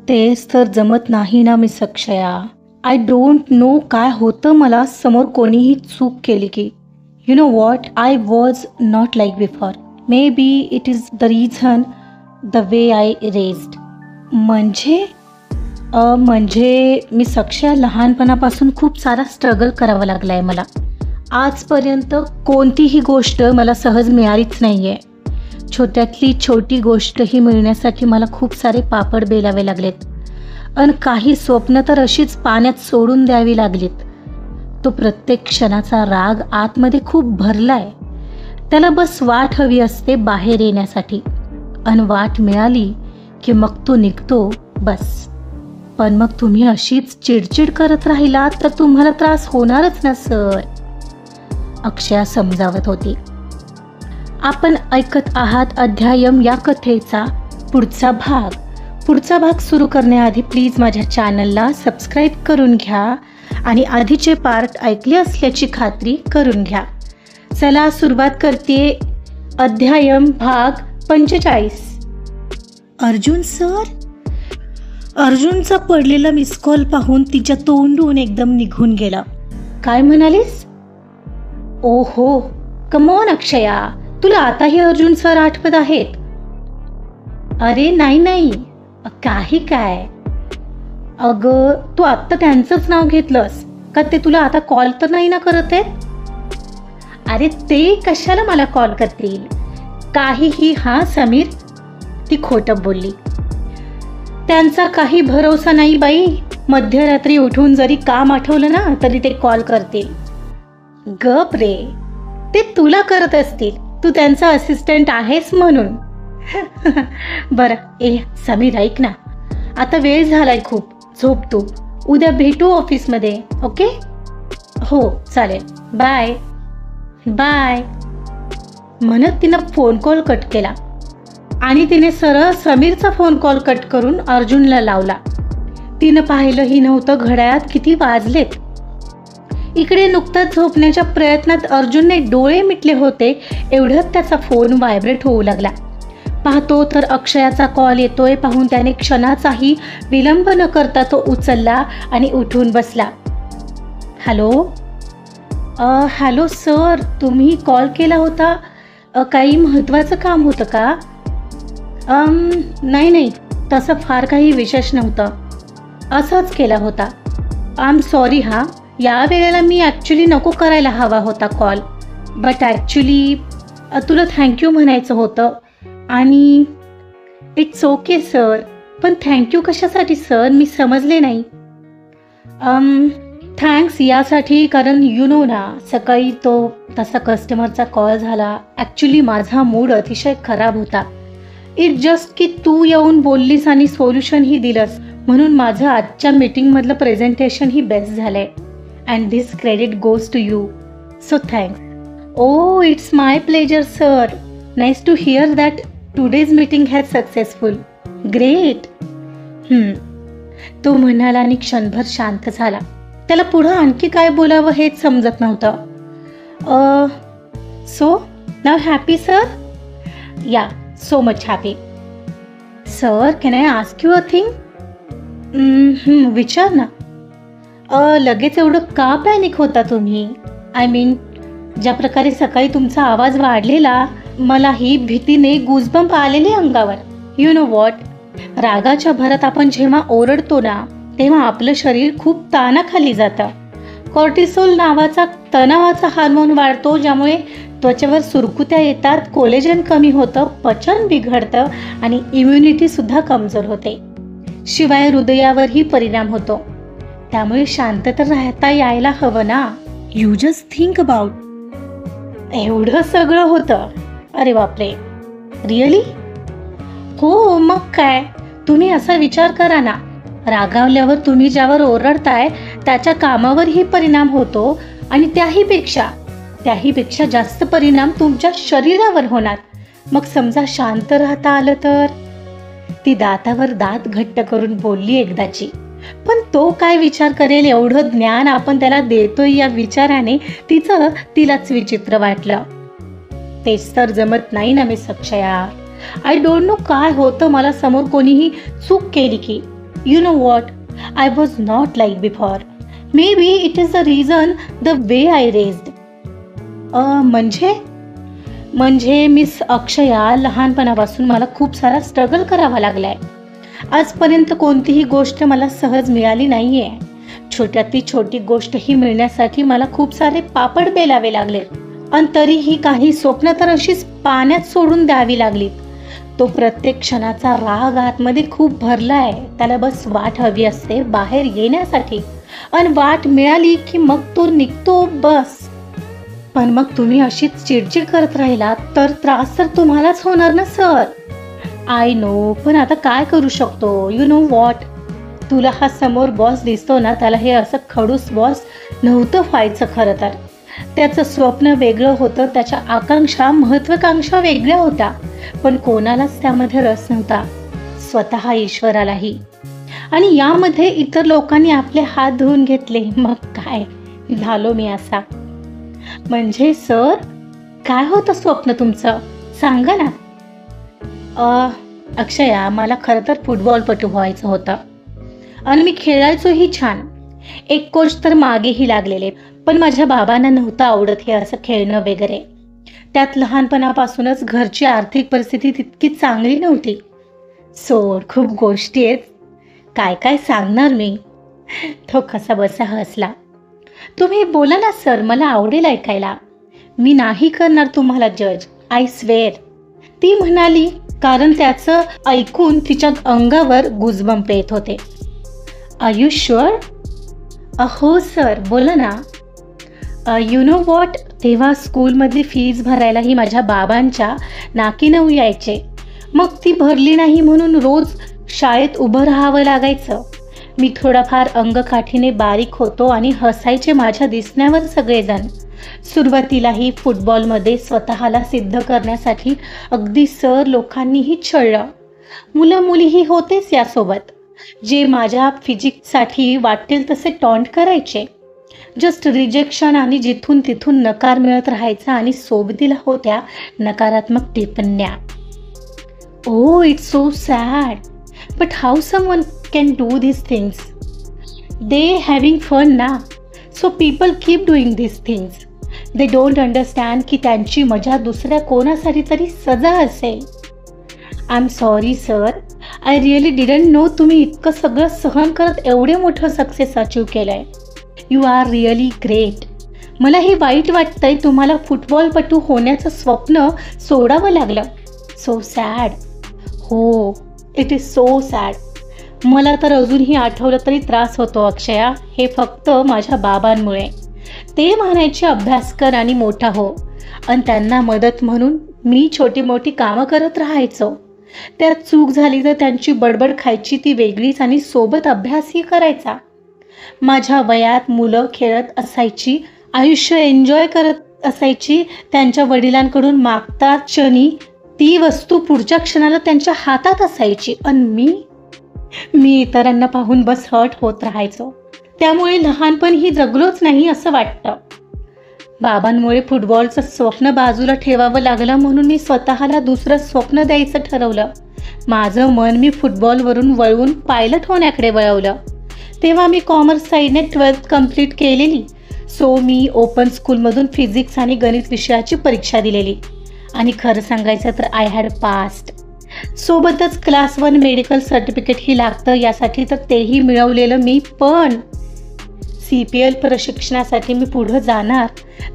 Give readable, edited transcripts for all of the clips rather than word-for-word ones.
तेच तर जमत नाही ना मी अक्षया. आय डोंट नो काय होतं मला समोर कोणीही चूक केली की. You know what, I was not like before. May be it is the reason the way I raised. म्हणजे म्हणजे मी अक्षया लहानपणापासून खूप सारा स्ट्रगल करावा लागला आहे मला. आजपर्यंत कोणतीही गोष्ट मला सहज मिळालीच नाही आहे. छोट्यातली छोटी गोष्टही मिळण्यासाठी मला खूप सारे पापड बेलावे लागलेत. आणि काही स्वप्न तर अशीच पाण्यात सोडून द्यावी लागलीत. तो प्रत्येक क्षणाचा राग आतमध्ये खूप भरलाय. त्याला बस वाट हवी असते बाहेर येण्यासाठी. आणि वाट मिळाली की मग तो निघतो बस. पण मग तुम्ही अशीच चिडचिड करत राहिलात तर तुम्हाला त्रास होणारच ना सर, अक्षया समजावत होती. आपण ऐकत आहात अध्यायम या कथेचा पुढचा भाग सुरू करण्याआधी प्लीज माझ्या चॅनलला सबस्क्राईब करून घ्या आणि आधीचे पार्ट ऐकले असल्याची खात्री करून घ्या. चला सुरुवात करते. अध्यायम भाग 45. अर्जुन सर. अर्जुनचा पडलेला मिस कॉल पाहून तिच्या तोंडून एकदम निघून गेला. काय म्हणालीस? ओहो, कम ऑन अक्षया, तुला आताही अर्जुन सर आठवत आहेत? अरे नाही, काही काय. अगं तू आत्ता त्यांचंच नाव घेतलंस का? ते तुला आता कॉल तर नाही ना करत आहेत? अरे ते कशाला मला कॉल करतील? काहीही. हा समीर, ती खोटं बोलली. त्यांचा काही भरोसा नाही बाई. मध्यरात्री उठून जरी काम आठवलं ना तरी ते कॉल करतील. गप रे, ते तुला करत असतील, तू त्यांचा असिस्टंट आहेस म्हणून. बरं ए समीर, ऐक ना, आता वेळ झालाय खूप, झोप तू. उद्या भेटू ऑफिसमध्ये, ओके? हो चालेल, बाय बाय म्हणत तिनं फोन कॉल कट केला आणि तिने सरळ समीरचा फोन कॉल कट करून अर्जुनला लावला. तिनं पाहिलंही नव्हतं घड्याळात किती वाजलेत. इकडे नुकताच झोपण्याच्या प्रयत्नात अर्जुनने डोळे मिटले होते एवढ्यात त्याचा फोन व्हायब्रेट होऊ लागला. पाहतो तर अक्षयाचा कॉल येतोय पाहून त्याने क्षणाचाही विलंब न करता तो उचलला आणि उठून बसला. हॅलो हॅलो सर, तुम्ही कॉल केला होता, काही महत्त्वाचं काम होतं का? नाही, तसं फार काही विशेष नव्हतं, असंच केला होता. I am sorry. हा या वेळेला मी ॲक्च्युली नको करायला हवा होता कॉल, बट ॲक्च्युली तुला थँक्यू म्हणायचं होतं. आणि इट्स ओके सर, पण थँक्यू कशासाठी सर, मी समजले नाही. थँक्स यासाठी कारण यू नो ना, सकाळी तो तसा कस्टमरचा कॉल झाला. ॲक्च्युली माझा मूड अतिशय खराब होता. इट जस्ट की तू येऊन बोललीस आणि सोल्युशनही दिलंस म्हणून माझं आजच्या मीटिंगमधलं प्रेझेंटेशनही बेस्ट झालं आहे. And this credit goes to you, so thanks. Oh it's my pleasure sir. Nice to hear that today's meeting has successful. Great. तो म्हणाला आणि क्षणभर शांत झाला. त्याला पुढं आणखी काय बोलावं हेच समजत नव्हतं. सो नाव हॅपी सर? या, so much happy. Sir, can I ask you a thing? विचार ना. लगेच एवढं का पॅनिक होता तुम्ही? आय मीन, ज्या प्रकारे सकाळी तुमचा आवाज वाढलेला, मला ही भीतीने गुजबंप आलेले अंगावर. यू नो वॉट, रागाच्या भरात आपण जेव्हा ओरडतो ना तेव्हा आपलं शरीर खूप ताणाखाली जातं. कॉर्टिसोल नावाचा तणावाचा हार्मोन वाढतो, ज्यामुळे त्वचेवर सुरकुत्या येतात, कोलेजन कमी होतं, पचन बिघडतं आणि इम्युनिटीसुद्धा कमजोर होते. शिवाय हृदयावरही परिणाम होतो. त्यामुळे शांत तर राहता यायला हवं ना. You just think about. एवढं सगळं होतं? अरे बापरे, रिअली? हो मग काय. तुम्ही असा विचार करा ना, रागावल्यावर तुम्ही ज्यावर ओरडताय त्याच्या कामावरही परिणाम होतो आणि त्याहीपेक्षा जास्त परिणाम तुमच्या शरीरावर होणार. मग समजा शांत राहता आलं तर? ती दातावर दात घट्ट करून बोलली एकदाची. पण तो काय विचार करेल एवढं ज्ञान आपण त्याला देतोय या विचाराने तिलाच विचित्र वाटलं. तेच तर जमत नाही ना miss Akshaya. I don't know काय होतं मला समोर कोणीही चूक केली की. You know what? I was not like before. Maybe it is the reason the way I raised. म्हणजे मिस अक्षया, लहानपणापासून मला खूप सारा स्ट्रगल करावा लागलाय. आजपर्यंत कोणतीही गोष्ट मला सहज मिळाली नाहीये. छोट्यातली छोटी गोष्टही मिळण्यासाठी मला खूप सारे पापड बेलावे लागले. आणि तरीही काही स्वप्न तर अशीच पाण्यात सोडून द्यावी लागली. तो प्रत्येक क्षणाचा राग आतमध्ये खूप भरलाय. त्याला बस वाट हवी असते बाहेर येण्यासाठी. आणि वाट मिळाली की मग तो निघतो बस. पण मग तुम्ही अशीच चिडचिड करत राहिला तर त्रास तर तुम्हालाच होणार ना सर. आय नो, पण आता काय करू शकतो. यू नो वॉट, तुला हा समोर बॉस दिसतो ना, त्याला हे असं खडूस बॉस नव्हतं व्हायचं. खरं तर त्याचं स्वप्न वेगळं होतं, त्याच्या आकांक्षा महत्वाकांक्षा वेगळ्या होत्या. पण कोणालाच त्यामध्ये रस नव्हता, स्वतः ईश्वरालाही. आणि यामध्ये इतर लोकांनी आपले हात धुवून घेतले. मग काय झालो मी असा. म्हणजे सर, काय होतं स्वप्न तुमचं, सांगा ना. अक्षया, मला खरं तर फुटबॉलपटू व्हायचं होतं आणि मी खेळायचोही छान. एक कोच तर मागेही लागलेले, पण माझ्या बाबांना नव्हतं आवडत हे असं खेळणं वगैरे. त्यात लहानपणापासूनच घरची आर्थिक परिस्थिती तितकी चांगली नव्हती. सोड, खूप गोष्टी आहेत, काय काय सांगणार मी. तो कसा बसा हसला. तुम्ही बोला ना सर, मला आवडेल ऐकायला. मी नाही करणार तुम्हाला जज, आय स्वेअर, ती म्हणाली, कारण त्याचं ऐकून तिच्या अंगावर गुजबंप येत होते. Are you sure? हो सर, बोला ना. यू नो वॉट, तेव्हा स्कूलमधली फीज भरायलाही माझ्या बाबांच्या नाकी नऊ यायचे. मग ती भरली नाही म्हणून रोज शाळेत उभं राहावं लागायचं. मी थोडाफार अंगकाठीने बारीक होतो आणि हसायचे माझ्या दिसण्यावर सगळेजण. सुरुवातीलाही फुटबॉलमध्ये स्वतःला सिद्ध करण्यासाठी अगदी सर लोकांनीही छळलं. मुलं मुलीही होतेच यासोबत, जे माझ्या फिजिक्ससाठी वाटेल तसे टॉन्ट करायचे. जस्ट रिजेक्शन आणि जिथून तिथून नकार मिळत राहायचा आणि सोबतीला होत्या नकारात्मक टिप्पण्या. Oh, it's so sad. But how someone can do these things? They having fun na. So people keep doing these things. They don't understand की त्यांची मजा दुसऱ्या कोणासाठी तरी सजा असेल. I'm sorry sir. I really didn't know तुम्ही इतकं सगळं सहन करत एवढे मोठं सक्सेस अचीव केलंय. You are really great. मला हे वाईट वाटतंय तुम्हाला फुटबॉलपटू होण्याचं स्वप्न सोडावं लागलं. So sad. हो, इट इज सो सॅड. मला तर अजूनही आठवलं तरी त्रास होतो अक्षया. हे फक्त माझ्या बाबांमुळे. ते म्हणायचे अभ्यास कर आणि मोठा हो, आणि त्यांना मदत म्हणून मी छोटी मोठी कामं करत राहायचो. त्यात चूक झाली तर त्यांची बडबड खायची ती वेगळीच आणि सोबत अभ्यासही करायचा. माझ्या वयात मुलं खेळत असायची, आयुष्य एन्जॉय करत असायची. त्यांच्या वडिलांकडून मागतात क्षणी ती वस्तू पुढच्या क्षणाला त्यांच्या हातात असायची. आणि मी इतरांना पाहून बस हर्ट होत राहायचो. त्यामुळे लहानपणही जगलोच नाही असं वाटतं. बाबांमुळे फुटबॉलचं स्वप्न बाजूला ठेवावं लागलं म्हणून मी स्वतःला दुसरं स्वप्न द्यायचं ठरवलं. माझं मन मी फुटबॉलवरून वळवून पायलट होण्याकडे वळवलं. तेव्हा मी कॉमर्स साईडने 12th कंप्लीट केलेली. सो मी ओपन स्कूलमधून फिजिक्स आणि गणित विषयाची परीक्षा दिलेली. आणि खरं सांगायचं तर आय हॅड पास्ड. सोबतच क्लास 1 मेडिकल सर्टिफिकेटही लागतं यासाठी, तर तेही मिळवलेलं मी. पण CPL प्रशिक्षणासाठी मी पुढं जाणार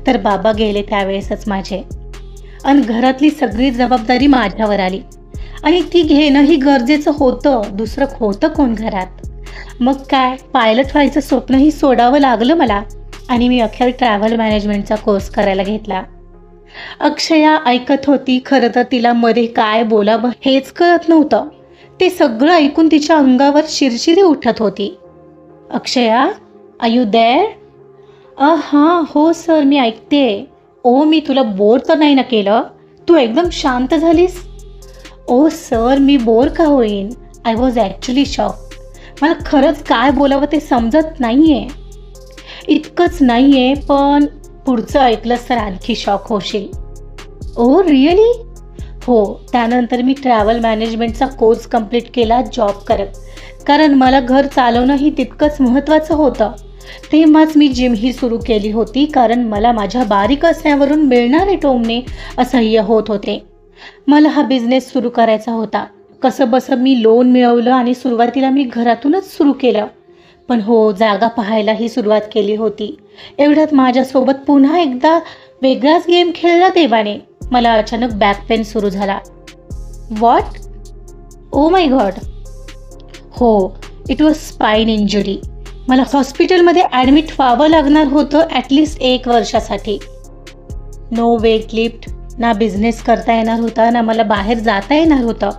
तर बाबा गेले त्यावेळेसच माझे. आणि घरातली सगळी जबाबदारी माझ्यावर आली आणि ती घेणंही गरजेचं होतं. दुसरं होतं कोण घरात. मग काय, पायलट व्हायचं स्वप्नही सोडावं लागलं मला. आणि मी अखेर ट्रॅव्हल मॅनेजमेंटचा कोर्स करायला घेतला. अक्षया ऐकत होती. खरं तर तिला मध्ये काय बोलावं हेच कळत नव्हतं. ते सगळं ऐकून तिच्या अंगावर शिरशिरी उठत होती. अक्षया, आर यू देअर? हां, हो सर, मी ऐकते. ओ, मी तुला बोर तर नाही ना केलं? तू एकदम शांत झालीस. ओ सर, मी बोर का होईन? I was actually shock. मला खरंच काय बोलावं ते समजत नाही आहे. इतकंच नाही आहे, पण पुढचं ऐकलंस तर आणखी शॉक होशील. Oh really? हो. त्यानंतर मी ट्रॅव्हल मॅनेजमेंटचा कोर्स कंप्लीट केला जॉब करत. कारण मला घर चालवणंही तितकंच महत्त्वाचं होतं. तेव्हाच मी जिमही सुरू केली होती, कारण मला माझ्या बारीक असण्यावरून मिळणारे टोमणे असह्य होत होते. मला हा बिझनेस सुरू करायचा होता. कसं बसं मी लोन मिळवलं आणि सुरुवातीला मी घरातूनच सुरू केलं. पण हो, जागा पाहायलाही सुरुवात केली होती. एवढ्यात माझ्यासोबत पुन्हा एकदा वेगळाच गेम खेळला देवाने. मला अचानक बॅक पेन सुरू झाला. व्हॉट? O my God. हो, इट वॉज स्पाईन इंजुरी. मला हॉस्पिटलमध्ये ॲडमिट व्हावं लागणार होतं ॲटलिस्ट 1 वर्षासाठी. नो वेट लिफ्ट, ना बिझनेस करता येणार होता, ना मला बाहेर जाता येणार होतं.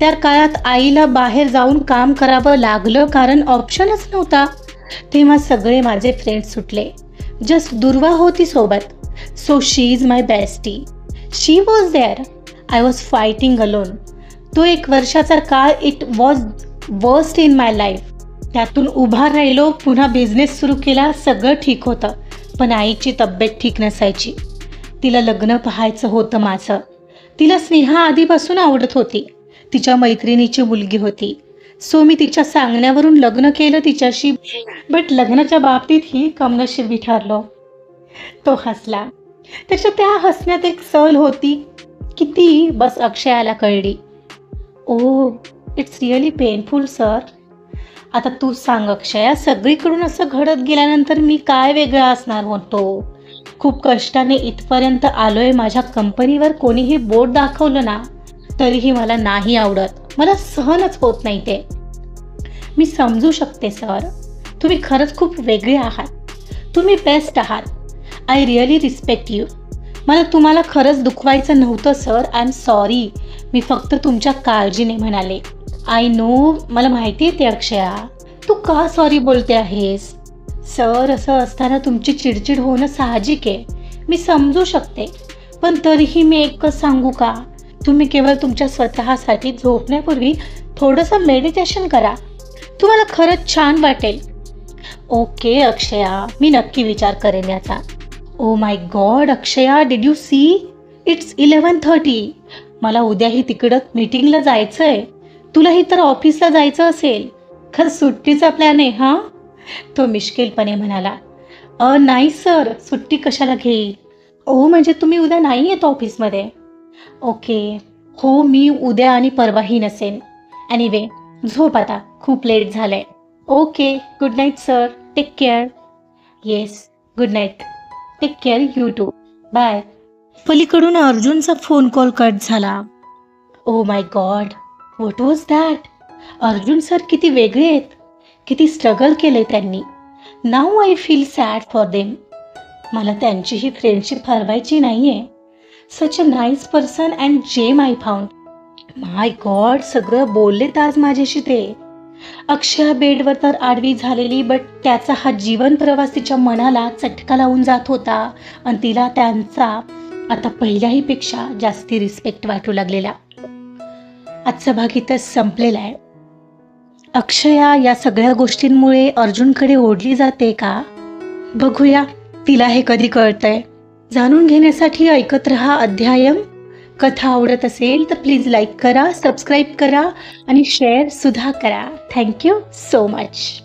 त्या काळात आईला बाहेर जाऊन काम करावं लागलं कारण ऑप्शनच नव्हता. तेव्हा सगळे माझे फ्रेंड्स सुटले. जस्ट दुर्वा होती सोबत. So she is my bestie. She was there. I was fighting alone. तो 1 वर्षाचा काळ it was worst in my life. त्यातून उभा राहिलो, पुन्हा बिझनेस सुरू केला, सगळं ठीक होतं. पण आईची तब्येत ठीक नसायची. तिला लग्न पाहायचं होतं माझं. तिला स्नेहा आधीपासून आवडत होती. तिच्या मैत्रिणीची मुलगी होती. सो मी तिच्या सांगण्यावरून लग्न केलं तिच्याशी. बट लग्नाच्या बाबतीत ही कमनशिबी ठरलो. तो हसला. त्याच्या त्या हसण्यात एक सल होती की ती बस अक्षयाला कळली. ओ, इट्स रिअली पेनफुल सर. आता तू सांग अक्षया, सगळीकडून असं घडत गेल्यानंतर मी काय वेगळा असणार होतो? खूप कष्टाने इथपर्यंत आलोय. माझ्या कंपनीवर कोणीही बोट दाखवलं ना तरीही मला नाही आवडत. मला सहनच होत नाही ते. मी समजू शकते सर, तुम्ही खरंच खूप वेगळे आहात. तुम्ही बेस्ट आहात. I really respect you. मला तुम्हाला खरंच दुखवायचं नव्हतं सर. I am sorry. मी फक्त तुमच्या काळजीने म्हणाले. आय नो, मला माहिती आहे ते अक्षया. तू का सॉरी बोलते आहेस? सर, असं असताना तुमची चिडचिड होणं साहजिक आहे. मी समजू शकते. पण तरीही मी एकच सांगू का? तुम्ही केवळ तुमच्या स्वतःसाठी झोपण्यापूर्वी थोडंसं मेडिटेशन करा. तुम्हाला खरंच छान वाटेल. ओके अक्षया, मी नक्की विचार करेन याचा. Oh my god Akshaya, did you see? It's 11:30. मला उद्याही तिकडं मीटिंगला जायचं आहे. तुलाही तर ऑफिसला जायचं असेल. खरं सुट्टीचा प्लॅन आहे हां? तो मिश्किलपणे म्हणाला. नाही सर, सुट्टी कशाला घेईल? ओ, म्हणजे तुम्ही उद्या नाही येत ऑफिसमध्ये? ओके. हो, मी उद्या आणि परवाही नसेन. एनिवे, झोप आता, खूप लेट झालंय. Okay, good night sir. Take care. Yes, good night. Take care you too. Bye. पलीकडून अर्जुनचा फोन कॉल कट झाला. Oh my god, what was that? Arjun sir किती वेगळे आहेत. किती स्ट्रगल केले त्यांनी. Now I feel sad for them. मला त्यांची ही फ्रेंडशिप हरवायची नाही आहे. Such a nice person and gem I found. My god, सगळं बोललेत आज माझ्याशी ते. अक्षया बेडवर तर आडवी झालेली, बट त्याचा हा जीवन प्रवास तिच्या मनाला चटका लावून जात होता आणि तिला त्यांचा आता पहिल्याही पेक्षा जास्ती रिस्पेक्ट वाटू लागलेला. आजचा भाग इथंच संपलेला आहे. अक्षया या सगळ्या गोष्टींमुळे अर्जुनकडे ओढली जाते का? बघूया तिला हे कधी कळतंय. जाणून घेण्यासाठी ऐकत रहा अध्यायम. कथा आवडत असेल तर प्लीज लाईक करा, सबस्क्राईब करा आणि शेअर सुद्धा करा. Thank you so much.